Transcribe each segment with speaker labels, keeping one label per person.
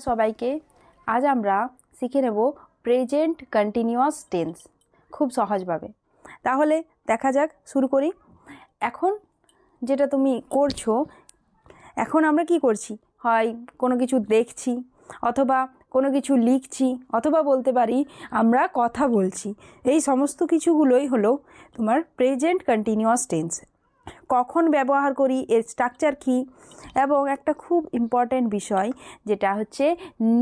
Speaker 1: সবাইকে আজ আমরা শিখে নেব প্রেজেন্ট কন্টিনিউয়াস টেন্স খুব সহজভাবে। তাহলে দেখা যাক, শুরু করি। এখন যেটা তুমি করছো, এখন আমরা কি করছি, হয় কোনো কিছু দেখছি, অথবা কোনো কিছু লিখছি, অথবা বলতে পারি আমরা কথা বলছি। এই সমস্ত কিছুগুলোই হলো তোমার প্রেজেন্ট কন্টিনিউয়াস টেন্স। কখন ব্যবহার করি, এর স্ট্রাকচার কী, এবং একটা খুব ইম্পর্ট্যান্ট বিষয় যেটা হচ্ছে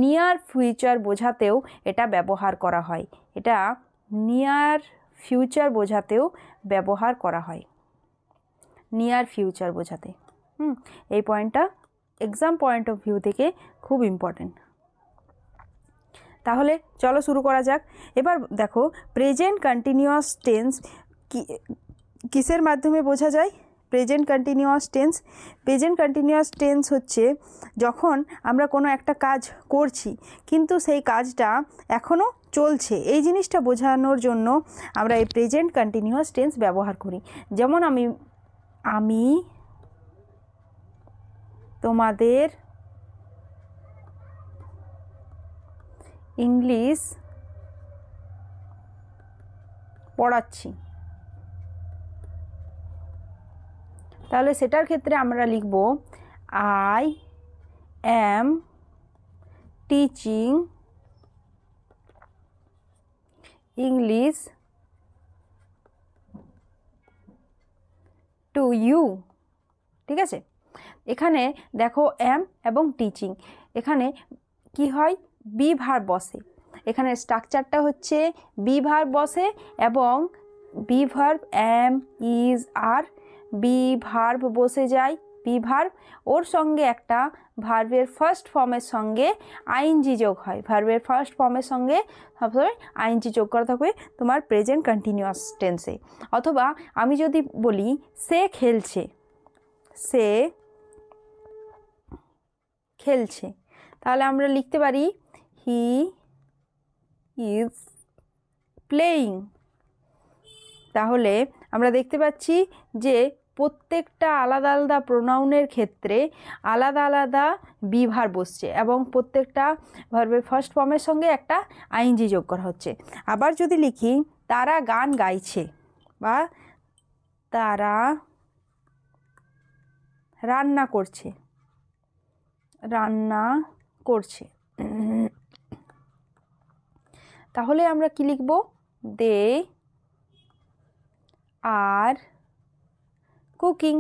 Speaker 1: নিয়ার ফিউচার বোঝাতেও এটা ব্যবহার করা হয়। এটা নিয়ার ফিউচার বোঝাতেও ব্যবহার করা হয়, নিয়ার ফিউচার বোঝাতে। এই পয়েন্টটা এক্সাম পয়েন্ট অফ ভিউ থেকে খুব ইম্পর্ট্যান্ট। তাহলে চলো শুরু করা যাক। এবার দেখো, প্রেজেন্ট কন্টিনিউয়াস টেন্স কিসের মাধ্যমে বোঝা যায়? Present continuous tense, present continuous tense হচ্ছে যখন আমরা কোনো একটা কাজ করছি কিন্তু সেই কাজটা এখনও চলছে, এই জিনিসটা বোঝানোর জন্য আমরা এই প্রেজেন্ট কন্টিনিউয়াস টেন্স ব্যবহার করি। যেমন আমি তোমাদের ইংলিশ পড়াচ্ছি, তাহলে সেটার ক্ষেত্রে আমরা লিখব I am teaching English to you. ঠিক আছে, এখানে দেখো অ্যাম এবং টিচিং, এখানে কি হয়, বি ভার্ব বসে। এখানে স্ট্রাকচারটা হচ্ছে বি ভার্ব বসে এবং be verb am is are be verb বসে যায়, বি ভার্ব, ওর সঙ্গে একটা ভার্বের ফার্স্ট ফর্মের সঙ্গে আইএনজি যোগ হয়। ভার্বের ফার্স্ট ফর্মের সঙ্গে সবসময় আইএনজি যোগ করা থাকবে তোমার প্রেজেন্ট কন্টিনিউয়াস টেন্সে। অথবা আমি যদি বলি সে খেলছে, সে খেলছে, তাহলে আমরা লিখতে পারি হি ইজ প্লেয়িং। তাহলে আমরা দেখতে পাচ্ছি যে প্রত্যেকটা আলাদা আলাদা প্রোনাউনের ক্ষেত্রে আলাদা আলাদা বি ভার্ব বসছে এবং প্রত্যেকটা ভার্বের ফার্স্ট ফর্মের সঙ্গে একটা আইএনজি যোগ করা হচ্ছে। আবার যদি লিখি তারা গান গাইছে বা তারা রান্না করছে, রান্না করছে, তাহলে আমরা কি লিখব, দে আর কুকিং,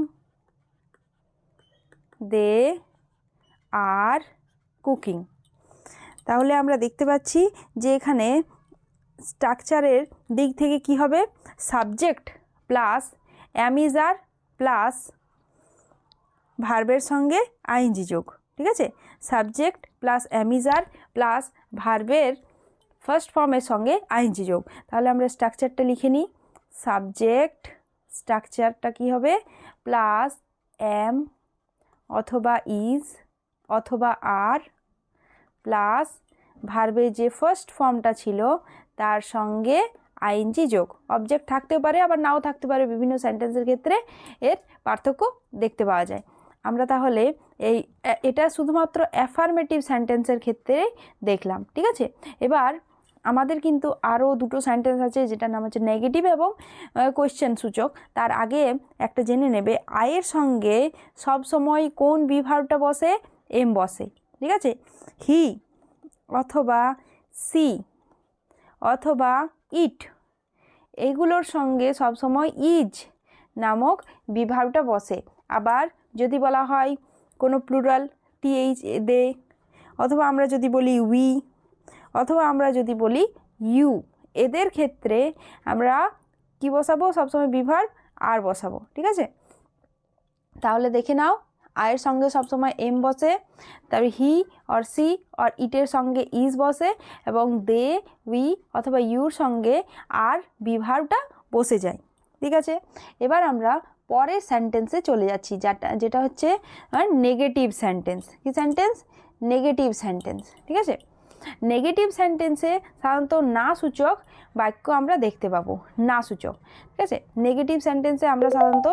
Speaker 1: দে আর কুকিং। তাহলে আমরা দেখতে পাচ্ছি যে এখানে স্ট্রাকচারের দিক থেকে কি হবে, সাবজেক্ট প্লাস অ্যামিজার প্লাস ভার্বের সঙ্গে আইএনজি যোগ। ঠিক আছে, সাবজেক্ট প্লাস অ্যামিজার প্লাস ভার্বের ফার্স্ট ফর্মের সঙ্গে আইএনজি যোগ। তাহলে আমরা স্ট্রাকচারটা লিখে নিই, সাবজেক্ট স্ট্রাকচারটা কি হবে, প্লাস এম অথবা ইজ অথবা আর প্লাস ভার্বের যে ফার্স্ট ফর্মটা ছিল তার সঙ্গে আইএনজি যোগ। অবজেক্ট থাকতেও পারে আবার নাও থাকতে পারে, বিভিন্ন সেন্টেন্সের ক্ষেত্রে এর পার্থক্য দেখতে পাওয়া যায়। আমরা তাহলে এটা শুধুমাত্র অ্যাফার্মেটিভ সেন্টেন্সের ক্ষেত্রে দেখলাম। ঠিক আছে, এবার আমাদের কিন্তু আরও দুটো সেন্টেন্স আছে যেটার নাম হচ্ছে নেগেটিভ এবং কোয়েশ্চেন সূচক। তার আগে একটা জেনে নেবে, আয়ের সঙ্গে সব সময় কোন বি ভার্বটা বসে, এম বসে। ঠিক আছে, হি অথবা সি অথবা ইট, এগুলোর সঙ্গে সবসময় ইজ নামক বি ভার্বটা বসে। আবার যদি বলা হয় কোনো প্লুরাল, টিএইচ দে, অথবা আমরা যদি বলি উই, অথবা আমরা যদি বলি ইউ, এদের ক্ষেত্রে আমরা কি বসাবো, সবসময় বি ভার্ব আর বসাবো। ঠিক আছে, তাহলে দেখে নাও, আয়ের সঙ্গে সবসময় এম বসে, তারপরে হি আর সি আর ইটের সঙ্গে ইজ বসে এবং দে উই অথবা ইউর সঙ্গে আর বি ভার্বটা বসে যায়। ঠিক আছে, এবার আমরা পরের সেন্টেন্সে চলে যাচ্ছি, যেটা হচ্ছে নেগেটিভ সেন্টেন্স। কি সেন্টেন্স, নেগেটিভ সেন্টেন্স। ঠিক আছে, নেগেটিভ সেন্টেন্সে সাধারণত না সূচক বাক্য আমরা দেখতে পাবো, না সূচক। ঠিক আছে, নেগেটিভ সেন্টেন্সে আমরা সাধারণত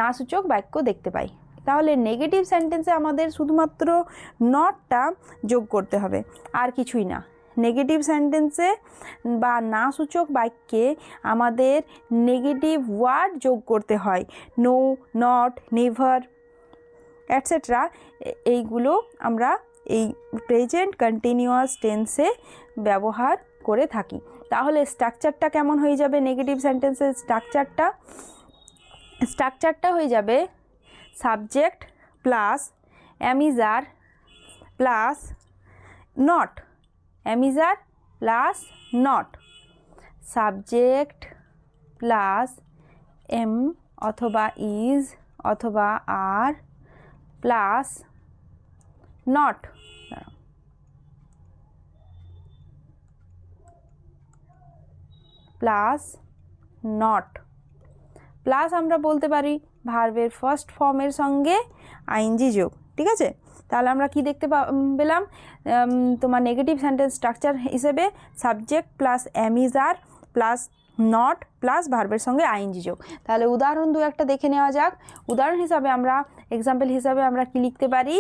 Speaker 1: না সূচক বাক্য দেখতে পাই। তাহলে নেগেটিভ সেন্টেন্সে আমাদের শুধুমাত্র নটটা যোগ করতে হবে, আর কিছুই না। নেগেটিভ সেন্টেন্সে বা না সূচক বাক্যে আমাদের নেগেটিভ ওয়ার্ড যোগ করতে হয়, নো, নট, নেভার অ্যাটসেট্রা। এইগুলো আমরা এই প্রেজেন্ট কন্টিনিউয়াস টেন্সে ব্যবহার করে থাকি। তাহলে স্ট্রাকচারটা কেমন হয়ে যাবে? নেগেটিভ সেন্টেন্সের স্ট্রাকচারটা হয়ে যাবে subject plus am is are plus not, am is are plus not, subject plus am অথবা ইজ অথবা are plus not, plus not, plus আমরা বলতে পারি ভার্বের ফার্স্ট ফর্মের সঙ্গে আইএনজি যোগ। ঠিক আছে, তাহলে আমরা কি দেখতে পেলাম? তোমার নেগেটিভ সেন্টেন্স স্ট্রাকচার হিসেবে subject plus am is are plus not plus ভার্বের সঙ্গে আইএনজি যোগ। তাহলে উদাহরণ দু একটা দেখে নেওয়া যাক। উদাহরণ হিসাবে আমরা এক্সাম্পল হিসাবে আমরা কি লিখতে পারি?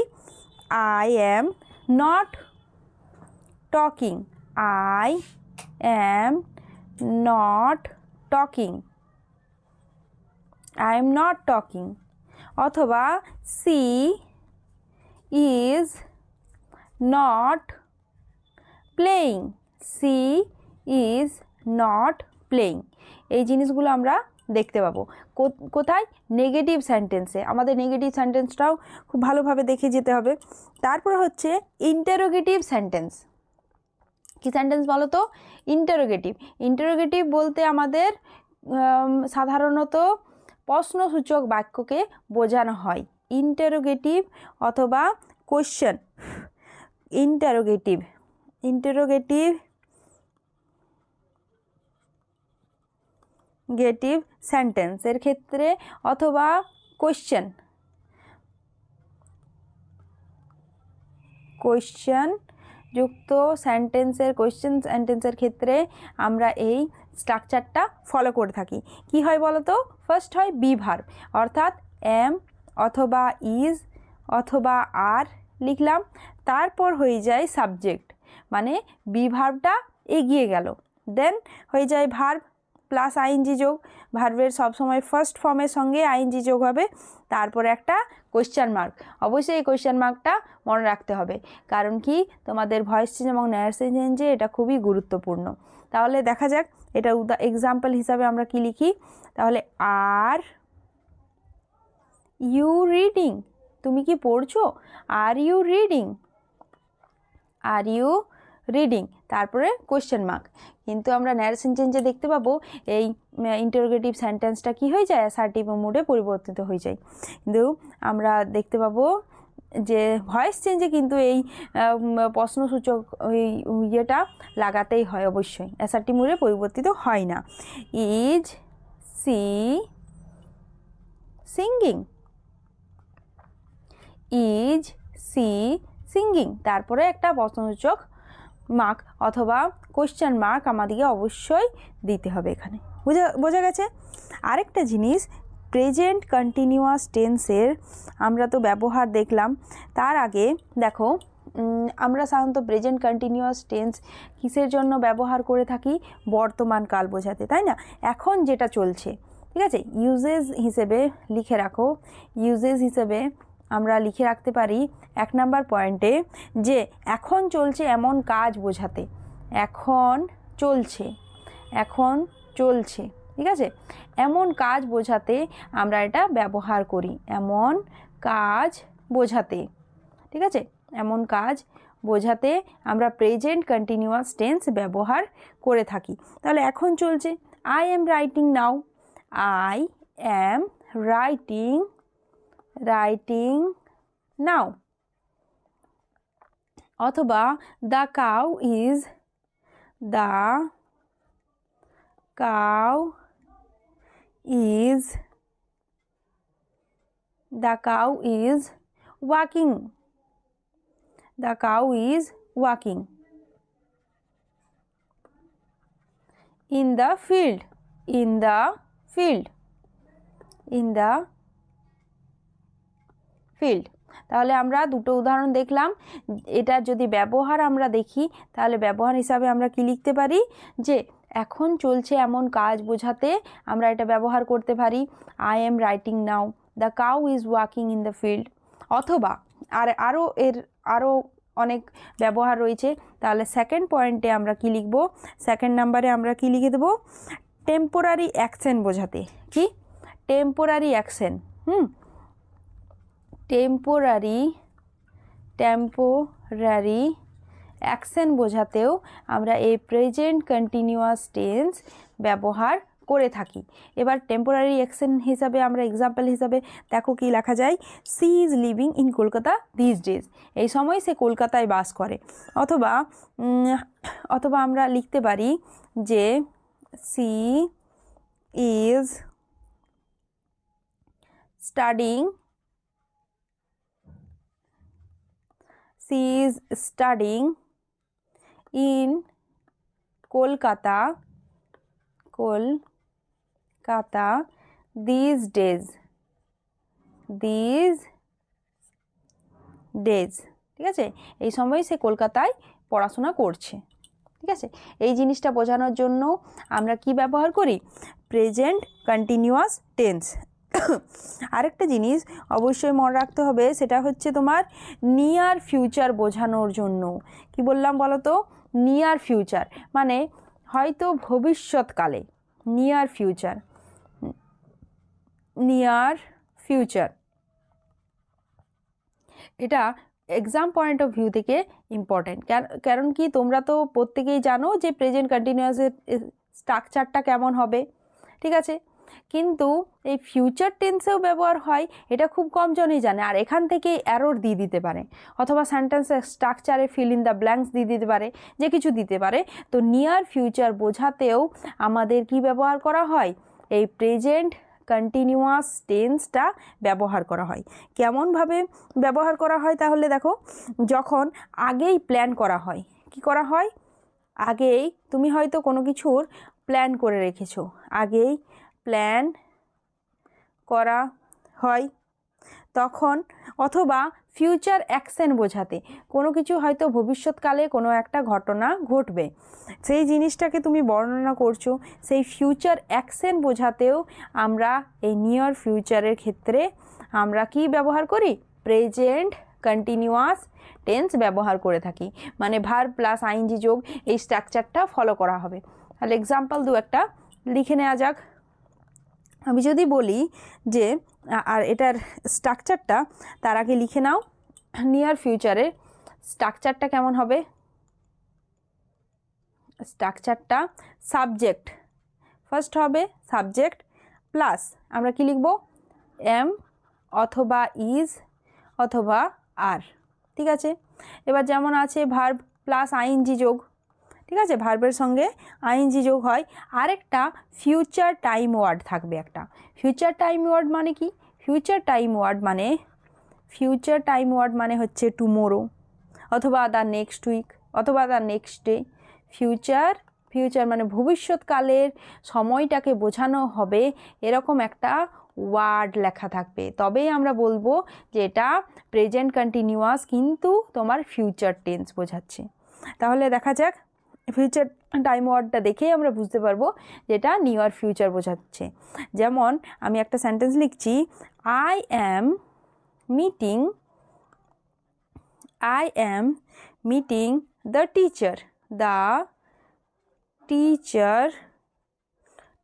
Speaker 1: I am not talking, I am not talking, I am not talking। অথবা she is not playing, she is not playing। এই জিনিসগুলো আমরা দেখতে পাবো কোথায়? নেগেটিভ সেন্টেন্সে। আমাদের নেগেটিভ সেন্টেন্সটাও খুব ভালোভাবে দেখে যেতে হবে। তারপর হচ্ছে ইন্টারোগেটিভ সেন্টেন্স। কি সেন্টেন্স বলো তো? ইন্টারোগেটিভ। ইন্টারোগেটিভ বলতে আমাদের সাধারণত প্রশ্নসূচক বাক্যকে বোঝানো হয়। ইন্টারোগেটিভ অথবা কোশ্চেন, ইন্টারোগেটিভ সেন্টেন্সের ক্ষেত্রে অথবা কোশ্চেন যুক্ত কোশ্চেন সেন্টেন্সের ক্ষেত্রে আমরা এই স্ট্রাকচারটা ফলো করে থাকি। কি হয় বলো তো? ফার্স্ট হয় বি ভার্ব, অর্থাৎ এম অথবা ইজ অথবা আর লিখলাম, তারপর হয়ে যায় সাবজেক্ট, মানে বি ভার্বটা এগিয়ে গেল, দেন হয়ে যায় ভার্ব প্লাস আইএনজি যোগ। ভার্বের সবসময় ফার্স্ট ফর্মের সঙ্গে আইএনজি যোগ হবে, তারপর একটা কোয়েশ্চেন মার্ক। অবশ্যই এই কোয়েশ্চেন মার্কটা মনে রাখতে হবে, কারণ কি তোমাদের ভয়েস চেঞ্জ এবং নার্সিং চেঞ্জে এটা খুবই গুরুত্বপূর্ণ। তাহলে দেখা যাক এটা এক্সাম্পল হিসাবে আমরা কি লিখি। তাহলে আর ইউ রিডিং, তুমি কি পড়ছো? Are you reading, are you reading, তারপরে কোয়েশ্চেন মার্ক। কিন্তু আমরা ন্যারেশন চেঞ্জে দেখতে পাবো এই ইন্টারোগেটিভ সেন্টেন্সটা কি হয়ে যায়? অ্যাসার্টিভ মোডে পরিবর্তিত হয়ে যায়। কিন্তু আমরা দেখতে পাবো যে ভয়েস চেঞ্জে কিন্তু এই প্রশ্নসূচক এই ইয়েটা লাগাতেই হয়, অবশ্যই অ্যাসার্টিভ মোডে পরিবর্তিত হয় না। Is she singing, is she singing, তারপরে একটা প্রশ্নসূচক মার্ক অথবা কোয়েশ্চেন মার্ক আমাদেরকে অবশ্যই দিতে হবে এখানে। বোঝা গেছে? আরেকটা জিনিস, প্রেজেন্ট কন্টিনিউয়াস টেন্সের আমরা তো ব্যবহার দেখলাম। তার আগে দেখো, আমরা সাধারণত প্রেজেন্ট কন্টিনিউয়াস টেন্স কিসের জন্য ব্যবহার করে থাকি? বর্তমান কাল বোঝাতে, তাই না? এখন যেটা চলছে, ঠিক আছে, ইউজেজ হিসেবে লিখে রাখো। ইউজেজ হিসেবে আমরা লিখে রাখতে পারি 1 নম্বর পয়েন্টে যে এখন চলছে এমন কাজ বোঝাতে। এখন চলছে, এখন চলছে, ঠিক আছে, এমন কাজ বোঝাতে আমরা এটা ব্যবহার করি। এমন কাজ বোঝাতে, ঠিক আছে, এমন কাজ বোঝাতে আমরা প্রেজেন্ট কন্টিনিউয়াস টেন্স ব্যবহার করে থাকি। তাহলে এখন চলছে, I am writing now, I am writing now. অথবা the cow is walking, the cow is walking in the field, in the field. তাহলে আমরা দুটো উদাহরণ দেখলাম। এটার যদি ব্যবহার আমরা দেখি তাহলে ব্যবহার হিসাবে আমরা কি লিখতে পারি, যে এখন চলছে এমন কাজ বোঝাতে আমরা এটা ব্যবহার করতে পারি I am writing now the cow is walking in the field. অথবা আরও অনেক ব্যবহার রয়েছে। তাহলে সেকেন্ড পয়েন্টে আমরা কি লিখব, সেকেন্ড নাম্বারে আমরা কি লিখে দেব, টেম্পোরারি অ্যাকশন বোঝাতে। কি টেম্পোরারি অ্যাকশন, টেম্পোরারি অ্যাকশন বোঝাতেও আমরা এই প্রেজেন্ট কন্টিনিউয়াস টেন্স ব্যবহার করে থাকি। এবার টেম্পোরারি অ্যাকশন হিসাবে আমরা এক্সাম্পল হিসাবে দেখো কি লেখা যায়, she is living in Kolkata this days, এই সময় সে কলকাতায় বাস করে। অথবা আমরা লিখতে পারি যে she is studying in Kolkata these days, ঠিক আছে, এই সময় সে কলকাতায় পড়াশোনা করছে। ঠিক আছে, এই জিনিসটা বোঝানোর জন্য আমরা কি ব্যবহার করি, প্রেজেন্ট কন্টিনিউয়াস টেন্স। আরেকটা জিনিস অবশ্যই মনে রাখতে হবে, সেটা হচ্ছে তোমার নিয়ার ফিউচার বোঝানোর জন্য। কি বললাম বলো তো, নিয়ার ফিউচার মানে হয়তো ভবিষ্যৎকালে, নিয়ার ফিউচার এটা এক্সাম পয়েন্ট অফ ভিউ থেকে ইম্পর্টেন্ট। কারণ কি তোমরা তো প্রত্যেকেই জানো যে প্রেজেন্ট কন্টিনিউয়াসের স্ট্রাকচারটা কেমন হবে, ঠিক আছে, কিন্তু এই ফিউচার টেন্সেও ব্যবহার হয় এটা খুব কম জনই জানে। আর এখান থেকে এরর দিয়ে দিতে পারে, অথবা সেন্টেন্সের স্ট্রাকচারে ফিল ইন দ্য ব্ল্যাঙ্কস দিয়ে দিতে পারে, যে কিছু দিতে পারে। তো নিয়ার ফিউচার বোঝাতেও আমাদের কি ব্যবহার করা হয়, এই প্রেজেন্ট কন্টিনিউয়াস টেন্সটা ব্যবহার করা হয়। কেমনভাবে ব্যবহার করা হয় তাহলে দেখো, যখন আগেই প্ল্যান করা হয়, কি করা হয়, আগেই তুমি হয়তো কোনো কিছুর প্ল্যান করে রেখেছো, আগেই প্ল্যান করা হয় তখন, অথবা ফিউচার অ্যাকশন বোঝাতে কোনো কিছু হয়তো ভবিষ্যৎকালে কোনো একটা ঘটনা ঘটবে, সেই জিনিসটাকে তুমি বর্ণনা করছো, সেই ফিউচার অ্যাকশন বোঝাতেও আমরা এই নিয়ার ফিউচারের ক্ষেত্রে আমরা কি ব্যবহার করি, প্রেজেন্ট কন্টিনিউয়াস টেন্স ব্যবহার করে থাকি। মানে ভার্ব প্লাস আইএনজি যোগ এই স্ট্রাকচারটা ফলো করা হবে। তাহলে এক্সাম্পল একটা লিখে নেওয়া যাক। আমি যদি বলি যে, আর এটার স্ট্রাকচারটা তার আগে লিখে নাও, নিয়ার ফিউচারের স্ট্রাকচারটা কেমন হবে, স্ট্রাকচারটা সাবজেক্ট ফার্স্ট হবে, সাবজেক্ট প্লাস আমরা কি লিখব, এম অথবা ইজ অথবা আর, ঠিক আছে। এবার যেমন আছে ভার্ব প্লাস আইএনজি যোগ, ঠিক আছে, ভার্বের সঙ্গে আইএনজি যোগ হয়। আরেকটা ফিউচার টাইম ওয়ার্ড থাকবে একটা। ফিউচার টাইম ওয়ার্ড মানে কি, ফিউচার টাইম ওয়ার্ড মানে হচ্ছে টুমোরো অথবা দ্য নেক্সট উইক অথবা দ্য নেক্সট ডে। ফিউচার মানে ভবিষ্যৎকালের সময়টাকে বোঝানো হবে এরকম একটা ওয়ার্ড লেখা থাকবে, তবেই আমরা বলবো যে এটা প্রেজেন্ট কন্টিনিউয়াস কিন্তু তোমার ফিউচার টেন্স বোঝাচ্ছে। তাহলে দেখা যাক, ফিউচার টাইম ওয়ার্ডটা দেখেই আমরা বুঝতে পারবো যেটা নিয়ার ফিউচার বোঝাচ্ছে। যেমন আমি একটা সেন্টেন্স লিখছি, I am meeting the teacher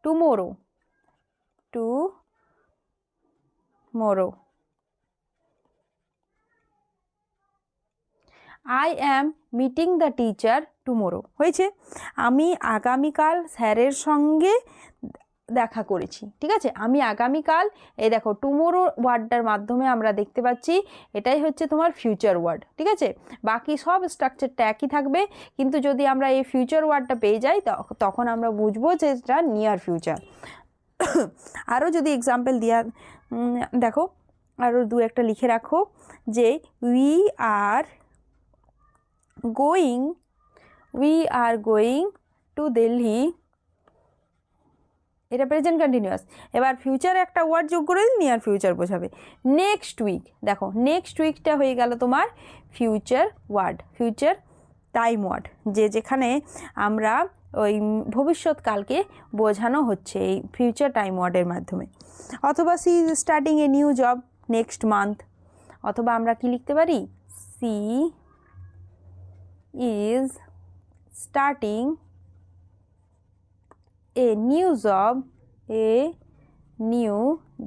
Speaker 1: tomorrow. I am meeting the teacher tomorrow হয়েছে, আমি আগামীকাল স্যারের সঙ্গে দেখা করেছি, ঠিক আছে। আমি আগামীকাল, এই দেখো টুমোরো ওয়ার্ডটার মাধ্যমে আমরা দেখতে পাচ্ছি এটাই হচ্ছে তোমার ফিউচার ওয়ার্ড, ঠিক আছে। বাকি সব স্ট্রাকচারটা একই থাকবে, কিন্তু যদি আমরা এই ফিউচার ওয়ার্ডটা পেয়ে যাই তখন আমরা বুঝবো যে এটা নিয়ার ফিউচার। আরও যদি এক্সাম্পল দিয়া দেখো, আরও দু একটা লিখে রাখো, যে we are going to Delhi এটা প্রেজেন্ট কন্টিনিউয়াস। এবার ফিউচারে একটা ওয়ার্ড যোগ করে দিই, নিয়ার ফিউচার বোঝাবে। নেক্সট উইক, দেখো নেক্সট উইকটা হয়ে গেল তোমার future word, future time word, যেখানে আমরা ওই ভবিষ্যৎকালকে বোঝানো হচ্ছে এই ফিউচার টাইম ওয়ার্ডের মাধ্যমে। অথবা she is starting a new job next month, অথবা আমরা কি লিখতে পারি, she is starting a new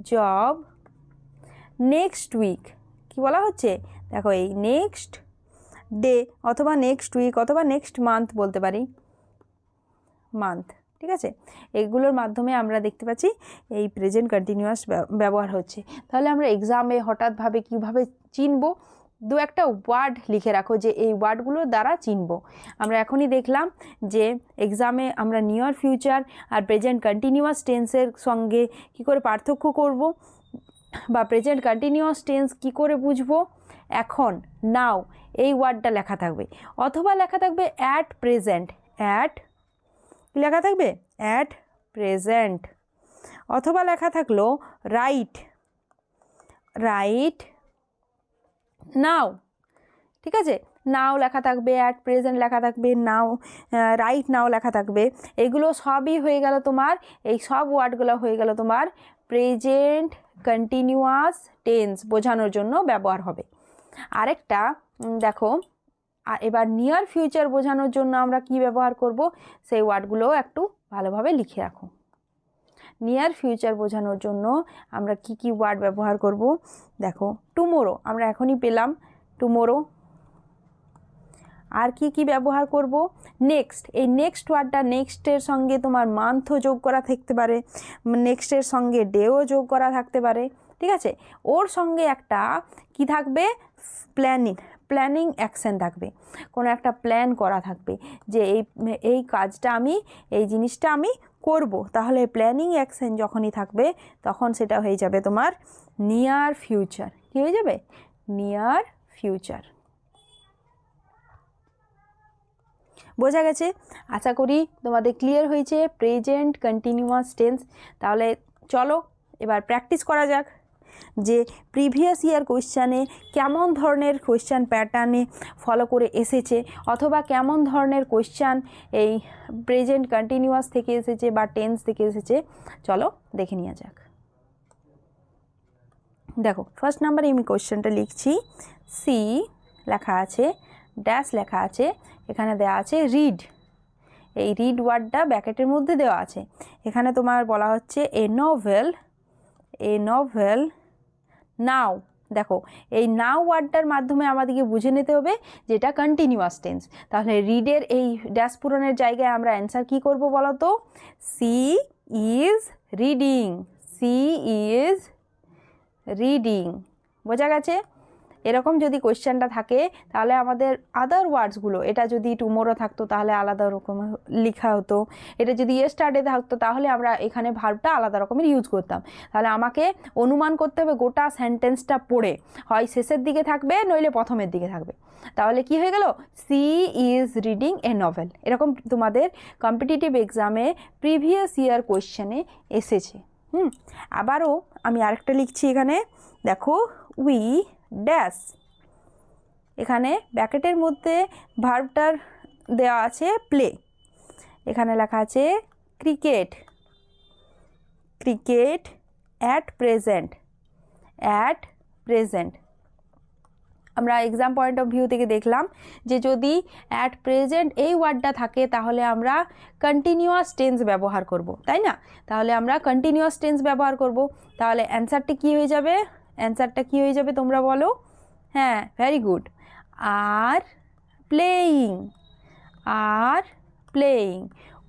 Speaker 1: job next week. কী বলা হচ্ছে দেখো, এই নেক্সট ডে অথবা নেক্সট উইক অথবা নেক্সট মান্থ বলতে পারি, মান্থ। ঠিক আছে, এইগুলোর মাধ্যমে আমরা দেখতে পাচ্ছি এই প্রেজেন্ট কন্টিনিউয়াস ব্যবহার হচ্ছে। তাহলে আমরা এক্সামে হঠাৎভাবে কীভাবে চিনব, দু একটা ওয়ার্ড লিখে রাখো যে এই ওয়ার্ডগুলোর দ্বারা চিনব। আমরা এখনই দেখলাম যে এক্সামে আমরা নিয়ার ফিউচার আর প্রেজেন্ট কন্টিনিউয়াস টেন্সের সঙ্গে কি করে পার্থক্য করব, বা প্রেজেন্ট কন্টিনিউয়াস টেন্স কি করে বুঝবো। এখন নাও এই ওয়ার্ডটা লেখা থাকবে, অথবা লেখা থাকবে অ্যাট প্রেজেন্ট, লেখা থাকবে অ্যাট প্রেজেন্ট, অথবা লেখা থাকলো রাইট নাও। ঠিক আছে, নাও লেখা থাকবে, অ্যাট প্রেজেন্ট লেখা থাকবে, নাও রাইট নাও লেখা থাকবে। এগুলো সবই হয়ে গেল তোমার, এই সব ওয়ার্ডগুলো হয়ে গেল তোমার প্রেজেন্ট কন্টিনিউয়াস টেন্স বোঝানোর জন্য ব্যবহার হবে। আরেকটা দেখো, এবার নিয়ার ফিউচার বোঝানোর জন্য আমরা কি ব্যবহার করব, সেই ওয়ার্ডগুলোও একটু ভালোভাবে লিখে রাখো। নিয়ার ফিউচার বোঝানোর জন্য আমরা কি কি ওয়ার্ড ব্যবহার করব, দেখো টুমোরো আমরা এখনই পেলাম, টুমোরো। আর কি কি ব্যবহার করব, নেক্সট, এই নেক্সট ওয়ার্ডটা নেক্সটের সঙ্গে তোমার মান্থও যোগ করা থাকতে পারে, নেক্সটের সঙ্গে ডেও যোগ করা থাকতে পারে। ঠিক আছে, ওর সঙ্গে একটা কি থাকবে, প্ল্যানিং অ্যাকশন থাকবে, কোনো একটা প্ল্যান করা থাকবে যে এই কাজটা এই জিনিসটা আমি করব। তাহলে প্ল্যানিং অ্যাকশন যখনই থাকবে তখন সেটা হয়ে যাবে তোমার নিয়ার ফিউচার। কী হয়ে যাবে, নিয়ার ফিউচার। বোঝা গেছে? আশা করি তোমাদের ক্লিয়ার হয়েছে প্রেজেন্ট কন্টিনিউয়াস টেন্স। তাহলে চলো এবার প্র্যাকটিস করা যাক যে প্রিভিয়াস ইয়ার কোয়েশ্চানে কেমন ধরনের কোয়েশ্চান প্যাটার্নে ফলো করে এসেছে, অথবা কেমন ধরনের কোয়েশ্চান এই প্রেজেন্ট কন্টিনিউয়াস থেকে এসেছে বা টেন্স থেকে এসেছে। চলো দেখে নেওয়া যাক। দেখো ফার্স্ট নাম্বারে আমি কোয়েশ্চানটা লিখছি, সি লেখা আছে, ড্যাশ লেখা আছে, এখানে দেওয়া আছে রিড। এই রিড ওয়ার্ডটা ব্র্যাকেটের মধ্যে দেওয়া আছে। এখানে তোমার বলা হচ্ছে এ নভেল নাও। দেখো এই নাও ওয়ার্ডটার মাধ্যমে আমাদেরকে বুঝে নিতে হবে যেটা কন্টিনিউয়াস টেন্স। তাহলে রিডের এই ড্যাশ পূরণের জায়গায় আমরা অ্যান্সার কী করব বলো তো, সি ইজ রিডিং। বোঝা গেছে? এরকম যদি কোয়েশ্চেনটা থাকে তাহলে আমাদের আদার ওয়ার্ডসগুলো, এটা যদি টুমোরো থাকতো তাহলে আলাদা রকম লেখা হতো, এটা যদি ইয়েস্টারডে থাকতো তাহলে আমরা এখানে ভার্বটা আলাদা রকমের ইউজ করতাম। তাহলে আমাকে অনুমান করতে হবে গোটা সেন্টেন্সটা পড়ে, হয় শেষের দিকে থাকবে নইলে প্রথমের দিকে থাকবে। তাহলে কি হয়ে গেল, she is reading a novel. এরকম তোমাদের কম্পিটিটিভ এক্সামে প্রিভিয়াস ইয়ার কোয়েশ্চেনে এসেছে। আবারও আমি আরেকটা লিখছি এখানে, দেখো উই ড্যাশ, এখানে ব্র্যাকেটের মধ্যে ভার্বটার দেওয়া আছে প্লে, এখানে লেখা আছে ক্রিকেট অ্যাট প্রেজেন্ট। আমরা এক্সাম পয়েন্ট অফ ভিউ থেকে দেখলাম যে যদি অ্যাট প্রেজেন্ট এই ওয়ার্ডটা থাকে তাহলে আমরা কন্টিনিউয়াস টেন্স ব্যবহার করব, তাই না? তাহলে আমরা কন্টিনিউয়াস টেন্স ব্যবহার করব। তাহলে অ্যান্সারটা কি হয়ে যাবে, তোমরা বলো। হ্যাঁ, very good. Are playing,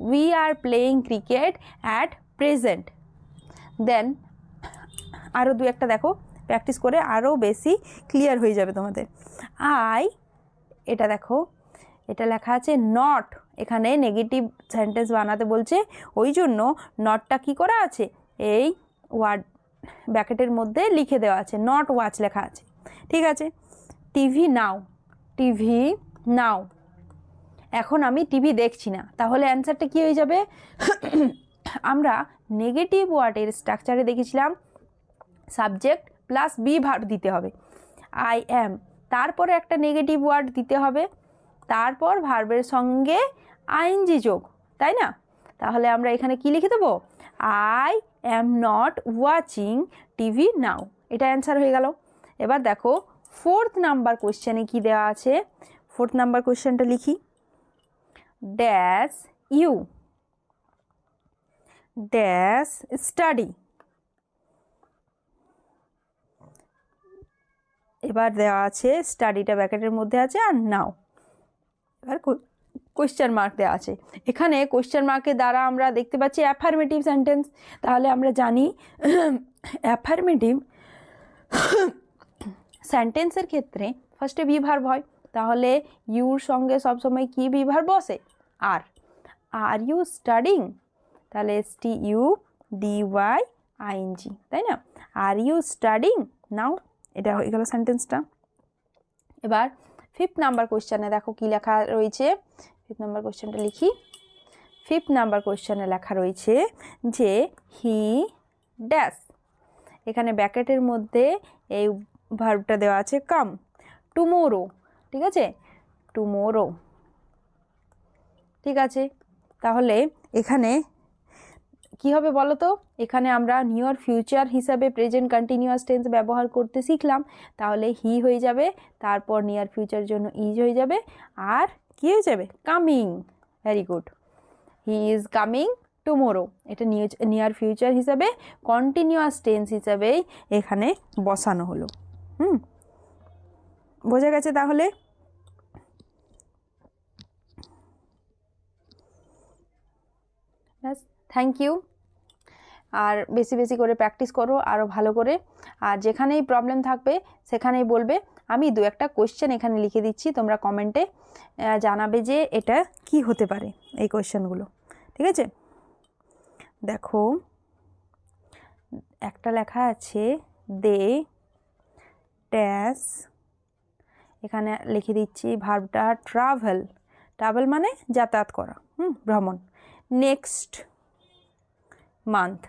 Speaker 1: we are playing cricket at present. Then আরও দু একটা দেখো, প্র্যাকটিস করে আরও বেশি ক্লিয়ার হয়ে যাবে তোমাদের। এটা দেখো, এটা লেখা আছে নট, এখানে নেগেটিভ সেন্টেন্স বানাতে বলছে, ওই জন্য নটটা কী করা আছে, এই ওয়ার্ড ব্র্যাকেটের মধ্যে লিখে দেওয়া আছে, নট ওয়াচ লেখা আছে। ঠিক আছে, টিভি নাও, এখন আমি টিভি দেখছি না, তাহলে অ্যান্সারটা কী হয়ে যাবে, আমরা নেগেটিভ ওয়ার্ডের স্ট্রাকচারে দেখেছিলাম সাবজেক্ট প্লাস বি ভার্ব দিতে হবে, আই অ্যাম, তারপরে একটা নেগেটিভ ওয়ার্ড দিতে হবে, তারপর ভার্বের সঙ্গে আইএনজি যোগ, তাই না? তাহলে আমরা এখানে কি লিখে দেবো? I am not watching TV নাও, এটা অ্যান্সার হয়ে গেল। এবার দেখো 4th নাম্বার কোয়েশ্চেনে কি দেওয়া আছে। 4th নাম্বার কোয়েশ্চেনটা লিখি, ড্যাশ ইউ ড্যাশ স্টাডি। এবার দেওয়া আছে স্টাডিটা ব্র্যাকেটের মধ্যে আছে আর নাও, এবার কোয়েশ্চেন মার্ক দেওয়া আছে। এখানে কোয়েশ্চেন মার্কের দ্বারা আমরা দেখতে পাচ্ছি অ্যাফার্মেটিভ সেন্টেন্স। তাহলে আমরা জানি অ্যাফার্মেটিভ সেন্টেন্সের ক্ষেত্রে ফার্স্টে বি ভার্ব হয়, তাহলে ইউর সঙ্গে সবসময় কি বি ভার্ব বসে? আর ইউ স্টাডিং, তাহলে STUDYING, তাই না? আর ইউ স্টাডিং নাও, এটা হয়ে গেল সেন্টেন্সটা। এবার 5th নাম্বার কোয়েশ্চেনে দেখো কি লেখা রয়েছে। 5th নাম্বার কোয়েশ্চেনটা লিখি। 5th নাম্বার কোয়েশ্চেনে লেখা রয়েছে যে হি ড্যাশ, এখানে ব্র্যাকেটের মধ্যে এই ভার্বটা দেওয়া আছে কাম, টুমোরো, ঠিক আছে? টুমোরো, ঠিক আছে। তাহলে এখানে কি হবে বলো তো? এখানে আমরা নিয়ার ফিউচার হিসাবে প্রেজেন্ট কন্টিনিউয়াস টেন্স ব্যবহার করতে শিখলাম। তাহলে হি হয়ে যাবে, তারপর নিয়ার ফিউচারের জন্য ইজ হয়ে যাবে, আর কি হয়ে যাবে? Coming. Very good, he is coming tomorrow, এটা নিয়ার ফিউচার হিসাবে কন্টিনিউয়াস টেন্স হিসাবেই এখানে বসানো হলো। বোঝা গেছে তাহলে? ব্যাস, থ্যাংক ইউ। আর বেশি বেশি করে প্র্যাকটিস করো আরও ভালো করে, আর যেখানেই প্রবলেম থাকবে সেখানেই বলবে। আমি 2-1টা কোয়েশ্চেন এখানে লিখে দিচ্ছি, তোমরা কমেন্টে জানাবে যে এটা কি হতে পারে এই কোয়েশ্চেনগুলো, ঠিক আছে? দেখো একটা লেখা আছে দে ড্যাশ, এখানে লিখে দিচ্ছি ভার্বটা ট্রাভেল, ট্রাভেল মানে যাতায়াত করা, ভ্রমণ, নেক্সট মান্থ,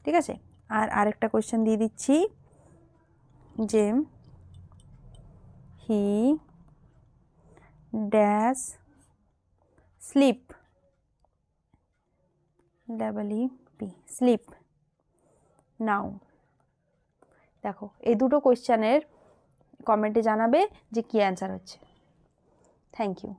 Speaker 1: ঠিক আছে? আর আরেকটা কোয়েশ্চেন দিয়ে দিচ্ছি যে he dash sleep, SLEEP, sleep now. দেখো এই দুটো কোয়েশ্চেনের কমেন্টে জানাবে যে কি অ্যান্সার হচ্ছে। Thank you.